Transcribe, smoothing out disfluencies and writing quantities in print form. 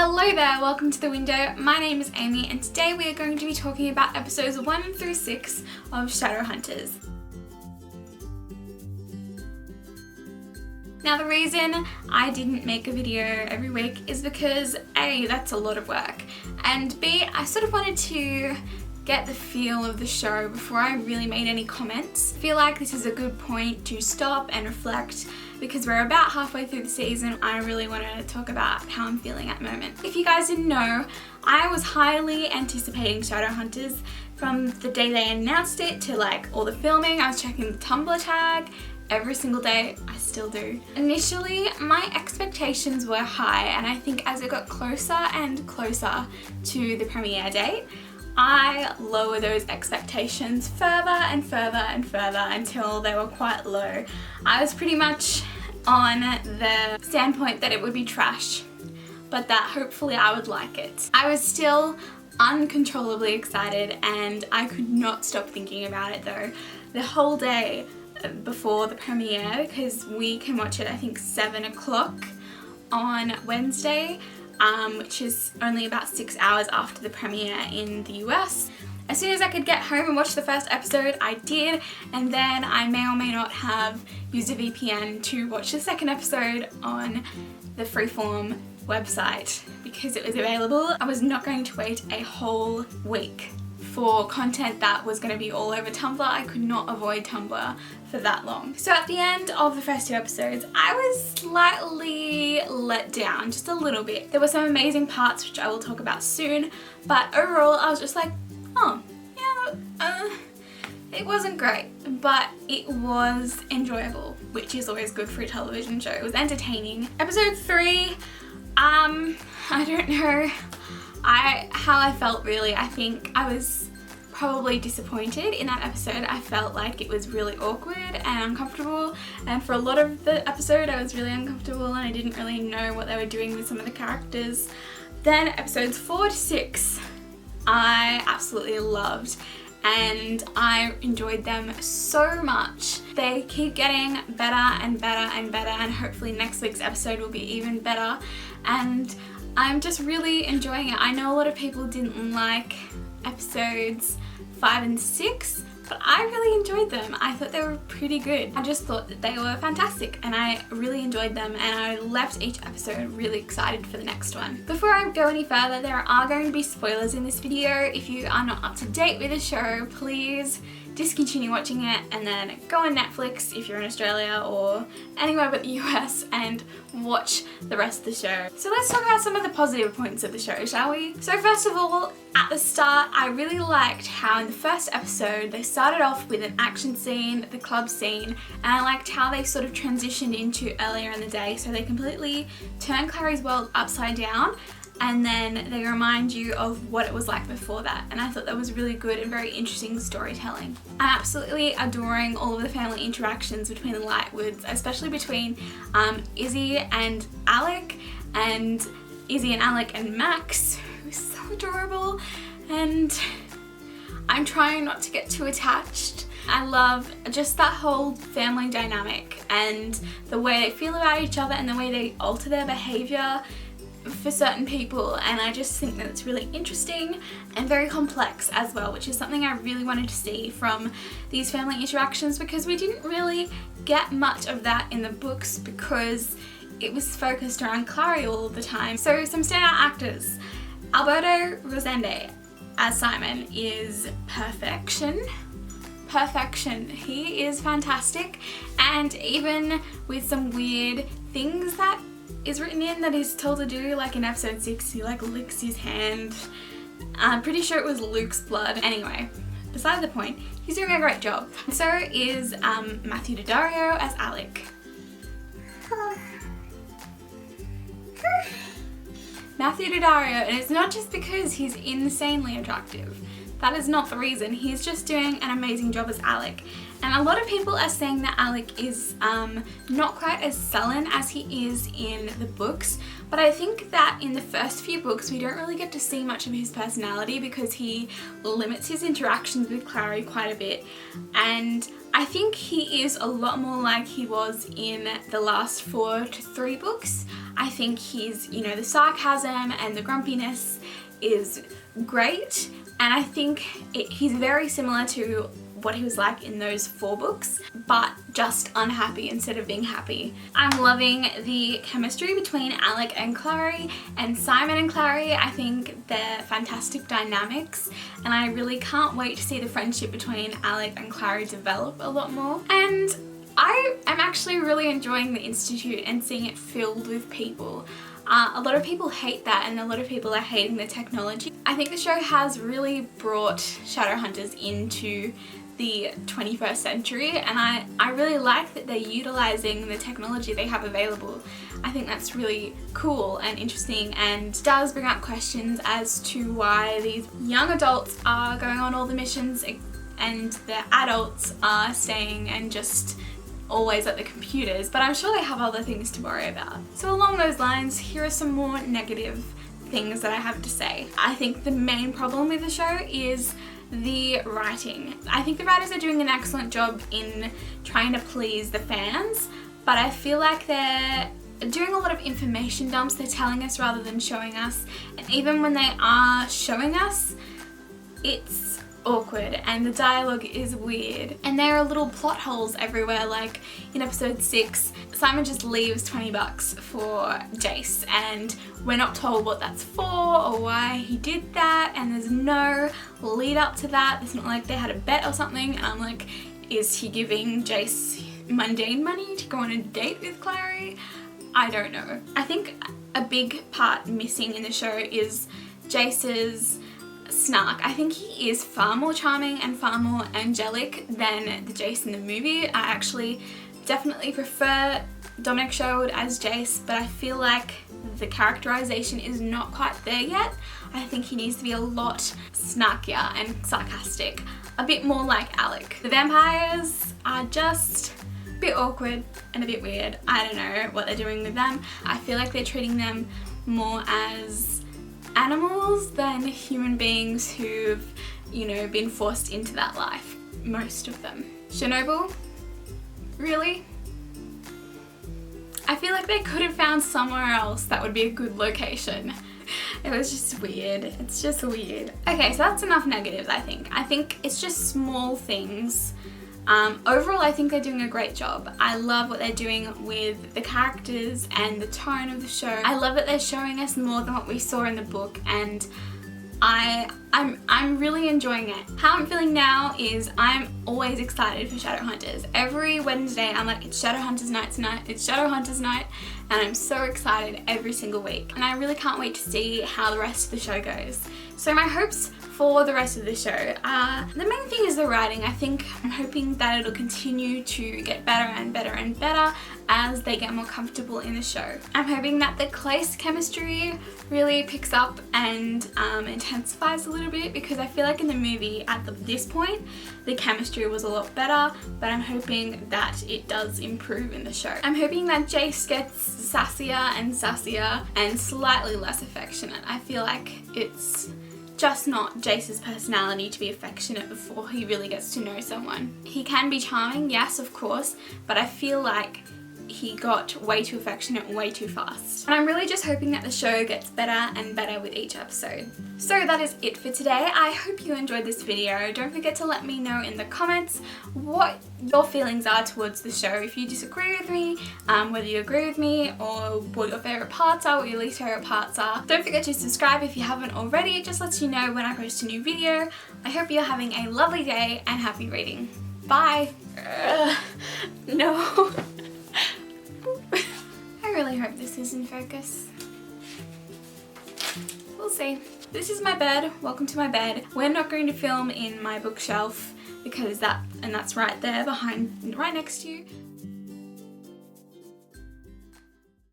Hello there, welcome to The Window. My name is Amy and today we are going to be talking about episodes 1 through 6 of Shadowhunters. Now the reason I didn't make a video every week is because A, that's a lot of work, and B, I sort of wanted to get the feel of the show before I really made any comments. I feel like this is a good point to stop and reflect because we're about halfway through the season. I really want to talk about how I'm feeling at the moment. If you guys didn't know, I was highly anticipating Shadowhunters from the day they announced it to like all the filming. I was checking the Tumblr tag every single day. I still do. Initially, my expectations were high, and I think as it got closer and closer to the premiere date, I lowered those expectations further and further and further until they were quite low. I was pretty much on the standpoint that it would be trash, but that hopefully I would like it. I was still uncontrollably excited and I could not stop thinking about it though. The whole day before the premiere, because we can watch it I think 7 o'clock on Wednesday, which is only about 6 hours after the premiere in the US. As soon as I could get home and watch the first episode, I did, and then I may or may not have used a VPN to watch the second episode on the Freeform website because it was available. I was not going to wait a whole week for content that was going to be all over Tumblr. I could not avoid Tumblr for that long. So at the end of the first 2 episodes, I was slightly let down, just a little bit. There were some amazing parts which I will talk about soon, but overall I was just like, oh, yeah, it wasn't great, but it was enjoyable, which is always good for a television show. It was entertaining. Episode 3, I don't know how I felt really. I think I was probably disappointed in that episode. I felt like it was really awkward and uncomfortable, and for a lot of the episode I was really uncomfortable and I didn't really know what they were doing with some of the characters. Then episodes 4 to 6 I absolutely loved and I enjoyed them so much. They keep getting better and better and better, and hopefully next week's episode will be even better, and I'm just really enjoying it. I know a lot of people didn't like episodes 5 and 6, but I really enjoyed them. I thought they were pretty good. I just thought that they were fantastic and I really enjoyed them, and I left each episode really excited for the next one. Before I go any further, there are going to be spoilers in this video. If you are not up to date with the show, please discontinue watching it and then go on Netflix if you're in Australia or anywhere but the US and watch the rest of the show. So let's talk about some of the positive points of the show, shall we? So first of all, at the start, I really liked how in the first episode they started off with an action scene, the club scene, and I liked how they sort of transitioned into earlier in the day. So they completely turned Clary's world upside down, and then they remind you of what it was like before that, and I thought that was really good and very interesting storytelling. I'm absolutely adoring all of the family interactions between the Lightwoods, especially between Izzy and Alec, and Izzy and Alec and Max, who's so adorable, and I'm trying not to get too attached. I love just that whole family dynamic and the way they feel about each other and the way they alter their behaviour for certain people, and I just think that it's really interesting and very complex as well, which is something I really wanted to see from these family interactions because we didn't really get much of that in the books because it was focused around Clary all the time. So some standout actors. Alberto Rosende as Simon is perfection. He is fantastic, and even with some weird things that is written in that he's told to do, like in episode 6 he like licks his hand. I'm pretty sure it was Luke's blood. Anyway, beside the point, he's doing a great job. So is Matthew Daddario as Alec. Matthew Daddario, and it's not just because he's insanely attractive. That is not the reason. He's just doing an amazing job as Alec. And a lot of people are saying that Alec is not quite as sullen as he is in the books, but I think that in the first few books we don't really get to see much of his personality because he limits his interactions with Clary quite a bit, and I think he is a lot more like he was in the last 4 to 3 books. I think he's, you know, the sarcasm and the grumpiness is great, and I think he's very similar to what he was like in those 4 books, but just unhappy instead of being happy. I'm loving the chemistry between Alec and Clary, and Simon and Clary. I think they're fantastic dynamics, and I really can't wait to see the friendship between Alec and Clary develop a lot more. And I am actually really enjoying the Institute and seeing it filled with people. A lot of people hate that, and a lot of people are hating the technology. I think the show has really brought Shadowhunters into the 21st century, and I really like that they're utilizing the technology they have available. I think that's really cool and interesting, and does bring up questions as to why these young adults are going on all the missions and the adults are staying and just always at the computers, but I'm sure they have other things to worry about. So along those lines, here are some more negative things that I have to say. I think the main problem with the show is the writing. I think the writers are doing an excellent job in trying to please the fans, but I feel like they're doing a lot of information dumps. They're telling us rather than showing us, and even when they are showing us, it's awkward and the dialogue is weird, and there are little plot holes everywhere. Like in episode 6, Simon just leaves $20 for Jace, and we're not told what that's for or why he did that, and there's no lead up to that. It's not like they had a bet or something, and I'm like, is he giving Jace mundane money to go on a date with Clary? I don't know. I think a big part missing in the show is Jace's snark. I think he is far more charming and far more angelic than the Jace in the movie. I actually definitely prefer Dominic Sherwood as Jace, but I feel like the characterization is not quite there yet. I think he needs to be a lot snarkier and sarcastic, a bit more like Alec. The vampires are just a bit awkward and a bit weird. I don't know what they're doing with them. I feel like they're treating them more as animals than human beings who've, you know, been forced into that life. Most of them. Chernobyl? Really? I feel like they could have found somewhere else that would be a good location. It was just weird. It's just weird. Okay, so that's enough negatives, I think. I think it's just small things. Overall, I think they're doing a great job. I love what they're doing with the characters and the tone of the show. I love that they're showing us more than what we saw in the book, and I'm really enjoying it. How I'm feeling now is I'm always excited for Shadowhunters. Every Wednesday I'm like, it's Shadowhunters night tonight, it's Shadowhunters night, and I'm so excited every single week. And I really can't wait to see how the rest of the show goes. So my hopes for the rest of the show, the main thing is the writing. I think I'm hoping that it'll continue to get better and better and better as they get more comfortable in the show. I'm hoping that the Clace chemistry really picks up and intensifies a little bit, because I feel like in the movie at this point the chemistry was a lot better, but I'm hoping that it does improve in the show. I'm hoping that Jace gets sassier and slightly less affectionate. I feel like it's just not Jace's personality to be affectionate before he really gets to know someone. He can be charming, yes, of course, but I feel like he got way too affectionate way too fast. And I'm really just hoping that the show gets better and better with each episode. So that is it for today. I hope you enjoyed this video. Don't forget to let me know in the comments what your feelings are towards the show. If you disagree with me, whether you agree with me, or what your favourite parts are, what your least favourite parts are. Don't forget to subscribe if you haven't already. It just lets you know when I post a new video. I hope you're having a lovely day and happy reading. Bye! No. I really hope this is in focus. We'll see. This is my bed. Welcome to my bed. We're not going to film in my bookshelf because that's right there behind, right next to you.